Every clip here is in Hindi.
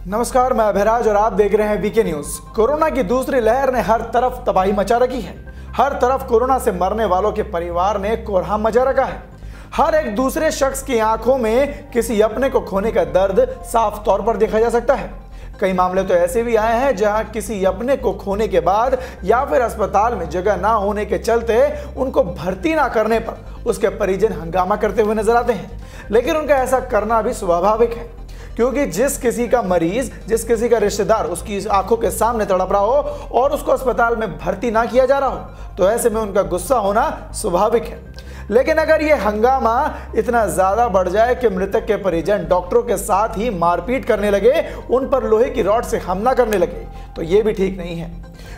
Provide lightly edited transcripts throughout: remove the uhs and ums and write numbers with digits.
नमस्कार, मैं अभिराज और आप देख रहे हैं वीके न्यूज। कोरोना की दूसरी लहर ने हर तरफ तबाही मचा रखी है। हर तरफ कोरोना से मरने वालों के परिवार ने कोहराम मचा रखा है। हर एक दूसरे शख्स की आंखों में किसी अपने को खोने का दर्द साफ तौर पर देखा जा सकता है। कई मामले तो ऐसे भी आए हैं जहां किसी अपने को खोने के बाद या फिर अस्पताल में जगह ना होने के चलते उनको भर्ती ना करने पर उसके परिजन हंगामा करते हुए नजर आते हैं। लेकिन उनका ऐसा करना भी स्वाभाविक है, क्योंकि जिस किसी का मरीज, जिस किसी का रिश्तेदार उसकी आंखों के सामने तड़प रहा हो और उसको अस्पताल में भर्ती ना किया जा रहा हो, तो ऐसे में उनका गुस्सा होना स्वाभाविक है। लेकिन अगर यह हंगामा इतना ज्यादा बढ़ जाए कि मृतक के परिजन डॉक्टरों के साथ ही मारपीट करने लगे, उन पर लोहे की रॉड से हमला करने लगे, तो यह भी ठीक नहीं है।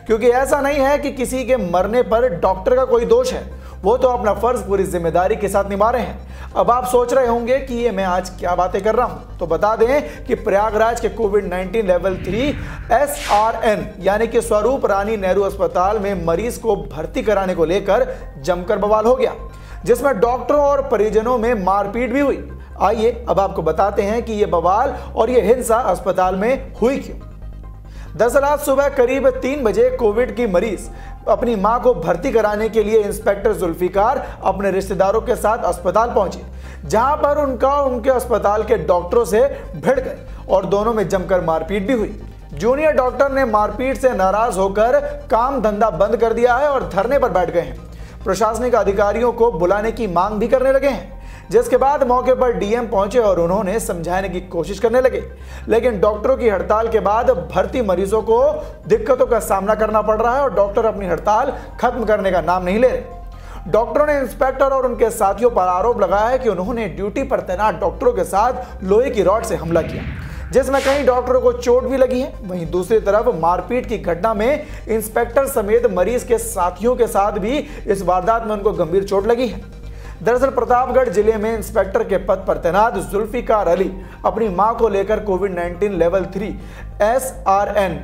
क्योंकि ऐसा नहीं है कि किसी के मरने पर डॉक्टर का कोई दोष है, वो तो अपना फर्ज पूरी जिम्मेदारी के साथ निभा रहे हैं। अब आप सोच रहे होंगे कि ये मैं आज क्या बातें कर रहा हूं, तो बता दें कि प्रयागराज के कोविड-19 लेवल 3 SRN यानी कि स्वरूप रानी नेहरू अस्पताल में मरीज को भर्ती कराने को लेकर जमकर बवाल हो गया, जिसमें डॉक्टरों और परिजनों में मारपीट भी हुई। आइए अब आपको बताते हैं कि यह बवाल और यह हिंसा अस्पताल में हुई क्यों। दरअसल आज सुबह करीब 3 बजे कोविड की मरीज अपनी मां को भर्ती कराने के लिए इंस्पेक्टर जुल्फिकार अपने रिश्तेदारों के साथ अस्पताल पहुंचे, जहां पर उनके अस्पताल के डॉक्टरों से भिड़ गए और दोनों में जमकर मारपीट भी हुई। जूनियर डॉक्टर ने मारपीट से नाराज होकर काम धंधा बंद कर दिया है और धरने पर बैठ गए हैं। प्रशासनिक अधिकारियों को बुलाने की मांग भी करने लगे हैं, जिसके बाद मौके पर डीएम पहुंचे और उन्होंने समझाने की कोशिश करने लगे। लेकिन डॉक्टरों की हड़ताल के बाद भर्ती मरीजों को दिक्कतों का सामना करना पड़ रहा है और डॉक्टर अपनी हड़ताल खत्म करने का नाम नहीं ले रहे। डॉक्टरों ने इंस्पेक्टर और उनके साथियों पर आरोप लगाया है कि उन्होंने ड्यूटी पर तैनात डॉक्टरों के साथ लोहे की रॉड से हमला किया, जिसमें कई डॉक्टरों को चोट भी लगी है। वहीं दूसरी तरफ मारपीट की घटना में इंस्पेक्टर समेत मरीज के साथियों के साथ भी इस वारदात में उनको गंभीर चोट लगी है। दरअसल प्रतापगढ़ जिले में इंस्पेक्टर के पद पर तैनात जुल्फिकार अली अपनी मां को लेकर कोविड-19 लेवल 3 SRN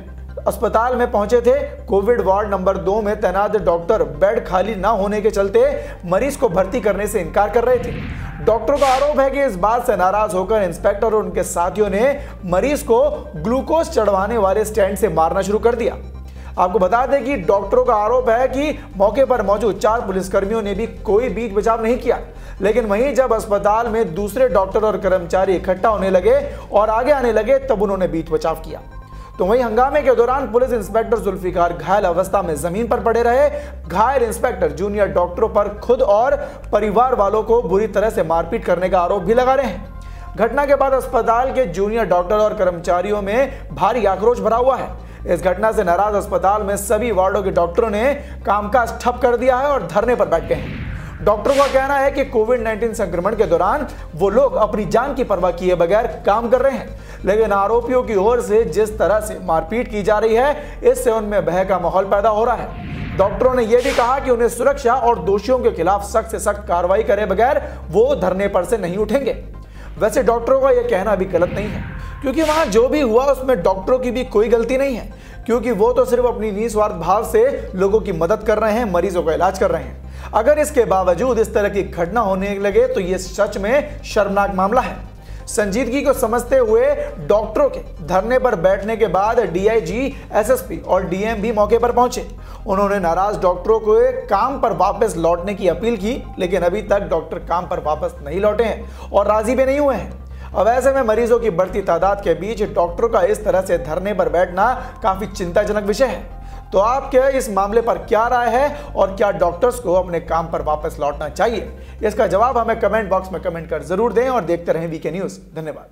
अस्पताल में पहुंचे थे। कोविड वार्ड नंबर 2 में तैनात डॉक्टर बेड खाली न होने के चलते मरीज को भर्ती करने से इनकार कर रहे थे। डॉक्टरों का आरोप है कि इस बात से नाराज होकर इंस्पेक्टर और उनके साथियों ने मरीज को ग्लूकोज चढ़वाने वाले स्टैंड से मारना शुरू कर दिया। आपको बता दें कि डॉक्टरों का आरोप है कि मौके पर मौजूद 4 पुलिसकर्मियों ने भी कोई बीच बचाव नहीं किया। लेकिन वहीं जब अस्पताल में दूसरे डॉक्टर और कर्मचारी इकट्ठा होने लगे और आगे आने लगे, तब उन्होंने बीच बचाव किया। तो वहीं हंगामे के दौरान पुलिस इंस्पेक्टर जुल्फिकार घायल अवस्था में जमीन पर पड़े रहे। घायल इंस्पेक्टर जूनियर डॉक्टरों पर खुद और परिवार वालों को बुरी तरह से मारपीट करने का आरोप भी लगा रहे हैं। घटना के बाद अस्पताल के जूनियर डॉक्टर और कर्मचारियों में भारी आक्रोश भरा हुआ है। इस घटना से नाराज अस्पताल में सभी वार्डों के डॉक्टरों ने कामकाज ठप कर दिया है और धरने पर बैठ गए हैं। डॉक्टरों का कहना है कि कोविड-19 संक्रमण के दौरान वो लोग अपनी जान की परवाह किए बगैर काम कर रहे हैं, लेकिन आरोपियों की ओर से जिस तरह से मारपीट की जा रही है, इससे उनमें भय का माहौल पैदा हो रहा है। डॉक्टरों ने यह भी कहा कि उन्हें सुरक्षा और दोषियों के खिलाफ सख्त से सख्त कार्रवाई करे बगैर वो धरने पर से नहीं उठेंगे। वैसे डॉक्टरों का यह कहना भी गलत नहीं है, क्योंकि वहां जो भी हुआ उसमें डॉक्टरों की भी कोई गलती नहीं है, क्योंकि वो तो सिर्फ अपनी निस्वार्थ भाव से लोगों की मदद कर रहे हैं, मरीजों का इलाज कर रहे हैं। अगर इसके बावजूद इस तरह की घटना होने लगे तो ये सच में शर्मनाक मामला है। संजीदगी को समझते हुए डॉक्टरों के धरने पर बैठने के बाद डीआईजी, एसएसपी और डीएम भी मौके पर पहुंचे। उन्होंने नाराज डॉक्टरों को काम पर वापस लौटने की अपील की, लेकिन अभी तक डॉक्टर काम पर वापस नहीं लौटे हैं और राजी भी नहीं हुए हैं। अब ऐसे में मरीजों की बढ़ती तादाद के बीच डॉक्टरों का इस तरह से धरने पर बैठना काफी चिंताजनक विषय है। तो आपके इस मामले पर क्या राय है और क्या डॉक्टर्स को अपने काम पर वापस लौटना चाहिए? इसका जवाब हमें कमेंट बॉक्स में कमेंट कर जरूर दें और देखते रहें वीके न्यूज। धन्यवाद।